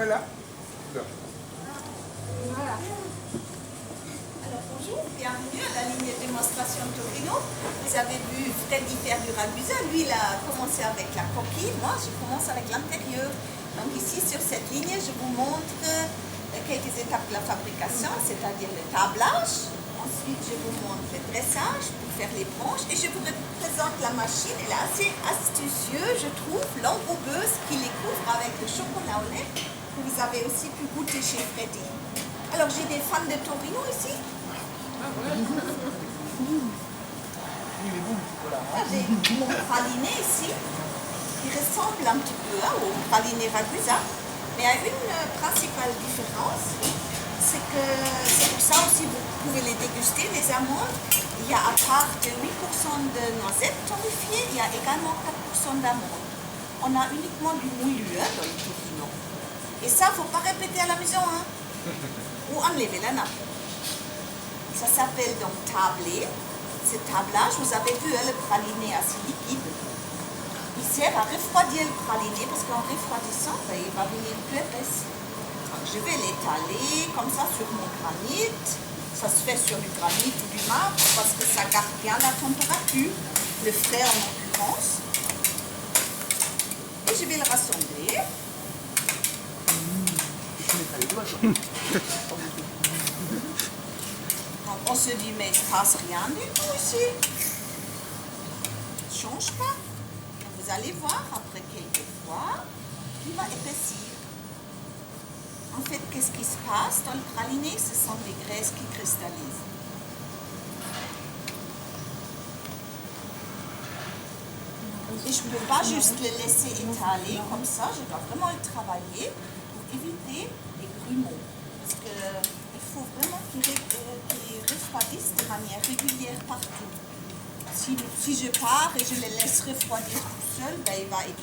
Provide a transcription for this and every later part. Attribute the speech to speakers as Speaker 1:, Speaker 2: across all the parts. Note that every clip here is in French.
Speaker 1: Voilà.
Speaker 2: Voilà. Alors bonjour, bienvenue à la ligne de démonstration Torino. Vous avez vu Freddy faire du Ragusa. Lui, il a commencé avec la coquille. Moi, je commence avec l'intérieur. Donc ici, sur cette ligne, je vous montre quelques étapes de la fabrication, c'est-à-dire le tablage. Ensuite, je vous montre le dressage pour faire les branches. Et je vous présente la machine. Elle est assez astucieuse, je trouve, l'enrobeuse qui les couvre avec le chocolat au lait que vous avez aussi pu goûter chez Freddy. Alors, j'ai des fans de Torino ici. J'ai mon praliné ici, qui ressemble un petit peu au praliné Ragusa, mais a une principale différence, c'est que c'est pour ça aussi vous pouvez les déguster, les amandes. Il y a à part de 8% de noisettes torréfiées, il y a également 4% d'amandes. On a uniquement du moulu dans le Torino. Et ça, il ne faut pas répéter à la maison, hein, ou enlever la nappe. Ça s'appelle donc tabler. Ce tablage, vous avez vu, le praliné assez liquide. Il sert à refroidir le praliné parce qu'en refroidissant, il va venir plus épaisse. Donc, je vais l'étaler comme ça sur mon granit. Ça se fait sur du granit ou du marbre parce que ça garde bien la température, le frais en l'occurrence. Et je vais le rassembler. Donc on se dit, mais il ne se passe rien du tout ici. Ça ne change pas. Donc, vous allez voir après quelques fois qu'il va épaissir. En fait, qu'est-ce qui se passe dans le praliné? Ce sont des graisses qui cristallisent. Et je ne peux pas juste le laisser étaler comme ça, je dois vraiment le travailler pour éviter les grumeaux. Parce qu'il faut vraiment qu'il refroidisse de manière régulière partout. Si je pars et je le laisse refroidir tout seul, ben il va être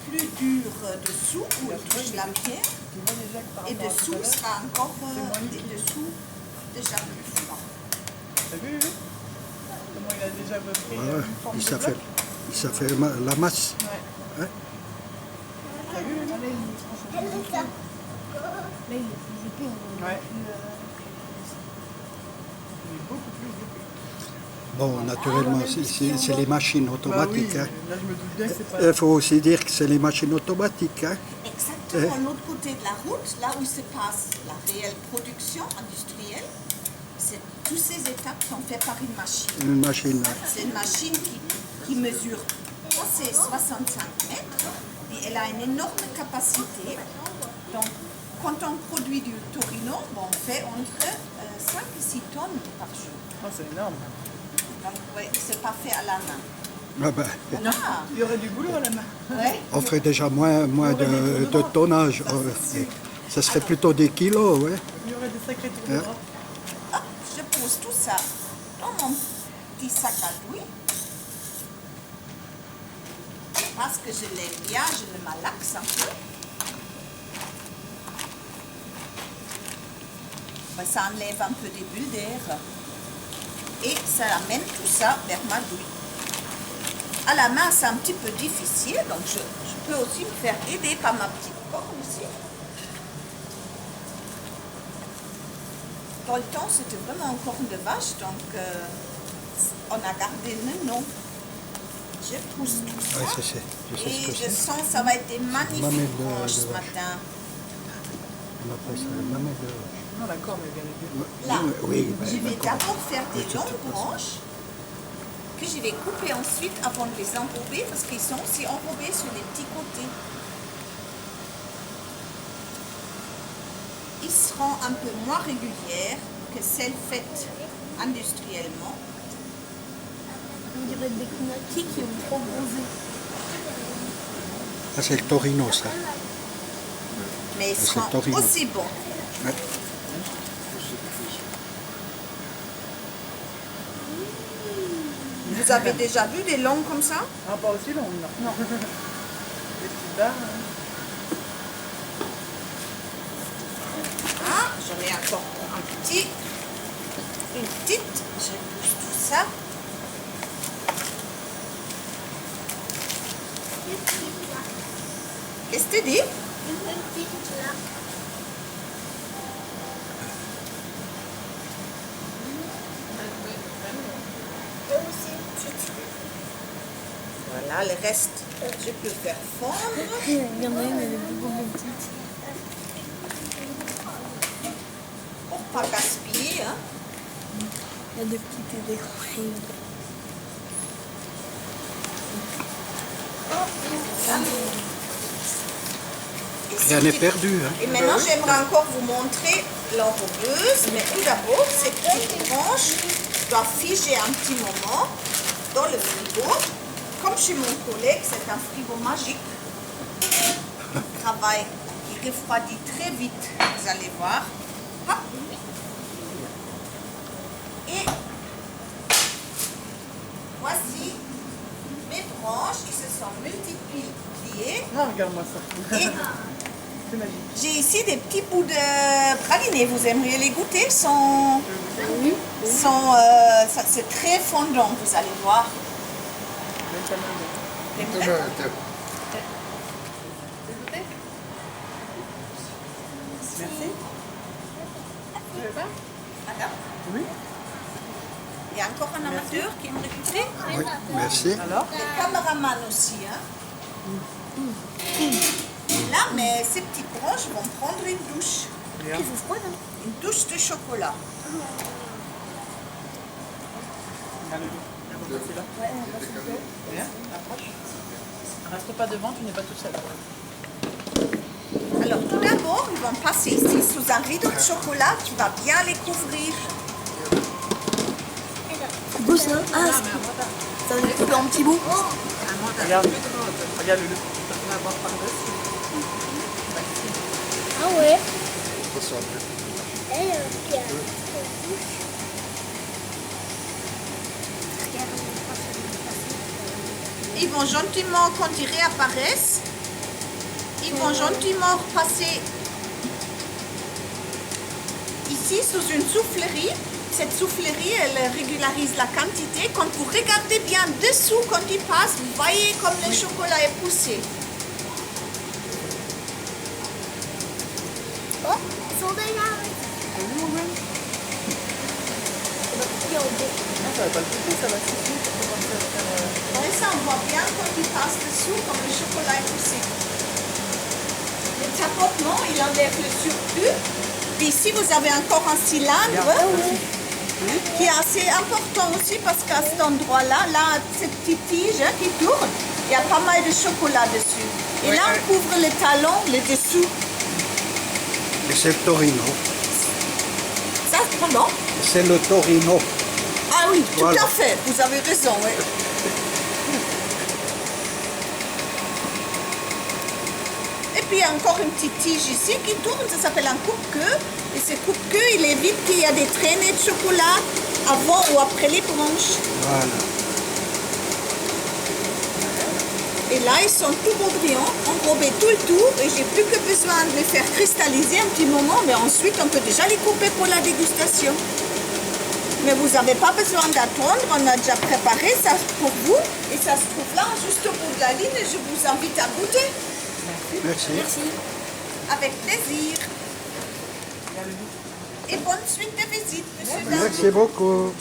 Speaker 2: plus dur dessous où il touche la pierre. Et dessous sera encore dessous déjà plus froid.
Speaker 1: T'as vu comment il a déjà pris
Speaker 3: Voilà,
Speaker 1: une forme
Speaker 3: il
Speaker 1: de
Speaker 3: s'est
Speaker 1: bloc?
Speaker 3: fait la masse.
Speaker 1: Ouais.
Speaker 3: Ouais.
Speaker 1: T'as vu
Speaker 4: Là, il est épais.
Speaker 1: Ouais. Il est beaucoup plus épais.
Speaker 3: Bon, naturellement, c'est les machines
Speaker 1: Bah oui,
Speaker 3: automatiques. Hein.
Speaker 1: là je me doute bien que c'est pas...
Speaker 3: Il faut aussi dire que c'est les machines automatiques. Hein.
Speaker 2: Exactement, de l'autre côté de la route, là où se passe la réelle production industrielle, toutes ces étapes sont faites par une machine.
Speaker 3: Une machine. Hein.
Speaker 2: C'est une machine qui mesure 65 mètres et elle a une énorme capacité. Donc, quand on produit du Torino, bon, on fait entre 5 et 6 tonnes par jour.
Speaker 1: Oh, c'est énorme.
Speaker 2: Donc, ouais, c'est pas fait à la main.
Speaker 3: Ah ben,
Speaker 2: Ah,
Speaker 1: Il y aurait du boulot à la main.
Speaker 2: ouais.
Speaker 3: on ferait déjà moins de tonnage. Ça serait plutôt des kilos. Ouais.
Speaker 1: Il y aurait des sacrés tours de
Speaker 3: Hein?
Speaker 1: bras.
Speaker 2: Hop, je pose tout ça dans mon petit sac à douille. Parce que je l'aime bien, je le malaxe un peu. Ben, ça enlève un peu des bulles d'air. Et ça amène tout ça vers ma douille. À la main, c'est un petit peu difficile, donc je peux aussi me faire aider par ma petite corne ici. Dans le temps, c'était vraiment une corne de vache, donc on a gardé le nom. Je pousse tout ça.
Speaker 3: Ouais, je sais ce que
Speaker 2: Et je
Speaker 3: c'est.
Speaker 2: sens que ça va être des magnifiques
Speaker 3: Mamelle de
Speaker 2: branches ce
Speaker 3: vache.
Speaker 2: matin.
Speaker 3: On appelle ça la mamelle de...
Speaker 1: Non, la corne, elle vient de bien.
Speaker 2: Là,
Speaker 3: Oui, ben,
Speaker 2: je vais
Speaker 3: d'accord.
Speaker 2: d'abord faire des longues branches que je vais couper ensuite avant de les enrober parce qu'ils sont aussi enrobés sur les petits côtés. Ils seront un peu moins régulières que celles faites industriellement.
Speaker 4: On dirait des knackis qui ont trop bronzé.
Speaker 3: Ah, c'est le Torino, ça.
Speaker 2: Mais ils
Speaker 3: c'est
Speaker 2: seront
Speaker 3: Torino.
Speaker 2: aussi bons.
Speaker 3: Ouais.
Speaker 2: Vous avez déjà vu des longs comme ça?
Speaker 1: Ah, pas aussi long, non. Des petites barres. Hein.
Speaker 2: Ah, j'en ai encore une petite. Je pousse tout ça. Qu'est-ce que tu dis?
Speaker 4: petite là. Et aussi une petite.
Speaker 2: Voilà, le reste, je peux faire fondre.
Speaker 4: Il y en a une, elle est beaucoup plus petite.
Speaker 2: Pour pas gaspiller. Hein.
Speaker 4: Il y a des petites découpées.
Speaker 3: Rien n'est perdu. Hein.
Speaker 2: Et maintenant, j'aimerais encore vous montrer l'enrobeuse. Mais tout d'abord, ces petites branches doivent figer un petit moment dans le frigo. Comme chez mon collègue, c'est un frigo magique. Il travaille, il refroidit très vite, vous allez voir. Hop. Et voici mes branches qui se sont multipliées.
Speaker 1: Ah, regarde-moi ça.
Speaker 2: Et
Speaker 1: C'est magique.
Speaker 2: j'ai ici des petits bouts de pralinés. Vous aimeriez les goûter? C'est très fondant, vous allez voir. Les prêts?
Speaker 1: Merci.
Speaker 2: Madame,
Speaker 1: Oui.
Speaker 2: il y a encore un amateur qui aimerait goûter?
Speaker 3: Oui, merci.
Speaker 1: Alors?
Speaker 2: Le caméraman aussi. Hein. Et là, mais ces petites branches vont prendre une douche.
Speaker 1: Regarde.
Speaker 4: C'est froid, hein?
Speaker 2: Une douche de chocolat.
Speaker 1: Regarde c'est là. Viens, approche. Reste pas devant, tu n'es pas tout seul.
Speaker 2: Alors tout d'abord, ils vont passer ici sous un rideau de chocolat qui va bien les couvrir.
Speaker 4: C'est beau ça? Ah, ça va être un petit bout.
Speaker 1: Regarde. Regarde Lulu.
Speaker 4: Ah ouais.
Speaker 3: Ça sent bien.
Speaker 4: Elle, qui a...
Speaker 2: Ils vont gentiment, quand ils réapparaissent, ils vont gentiment repasser ici sous une soufflerie. Cette soufflerie, elle régularise la quantité. Quand vous regardez bien dessous, quand il passe, vous voyez comme le chocolat est poussé.
Speaker 4: Oh, ils sont déjà
Speaker 1: Ça va pas le couper, ça va suffire pour commencer à faire...
Speaker 2: Et ça, on voit bien quand il passe dessous, comme le chocolat est poussé. Le tapotement, il enlève le surplus. Puis ici, vous avez encore un cylindre qui est assez important aussi parce qu'à cet endroit-là, là, cette petite tige qui tourne, il y a pas mal de chocolat dessus. Et là, on couvre le talon, le dessous.
Speaker 3: Et c'est le Torino.
Speaker 2: Ça, pardon?
Speaker 3: C'est le Torino.
Speaker 2: Ah oui, tout
Speaker 3: Voilà.
Speaker 2: à fait, vous avez raison, oui. Et puis il y a encore une petite tige ici qui tourne, ça s'appelle un coupe-queue. Et ce coupe-queue, il évite qu'il y ait des traînées de chocolat avant ou après les branches.
Speaker 3: Voilà.
Speaker 2: Et là, ils sont tout brillants, enrobés tout le tour. Et j'ai plus que besoin de les faire cristalliser un petit moment, mais ensuite on peut déjà les couper pour la dégustation. Mais vous n'avez pas besoin d'attendre, on a déjà préparé ça pour vous. Et ça se trouve là, juste au bout de la ligne, et je vous invite à goûter.
Speaker 3: Merci.
Speaker 4: Merci.
Speaker 2: Avec plaisir. Et bonne suite de visite, monsieur. David.
Speaker 3: Merci beaucoup.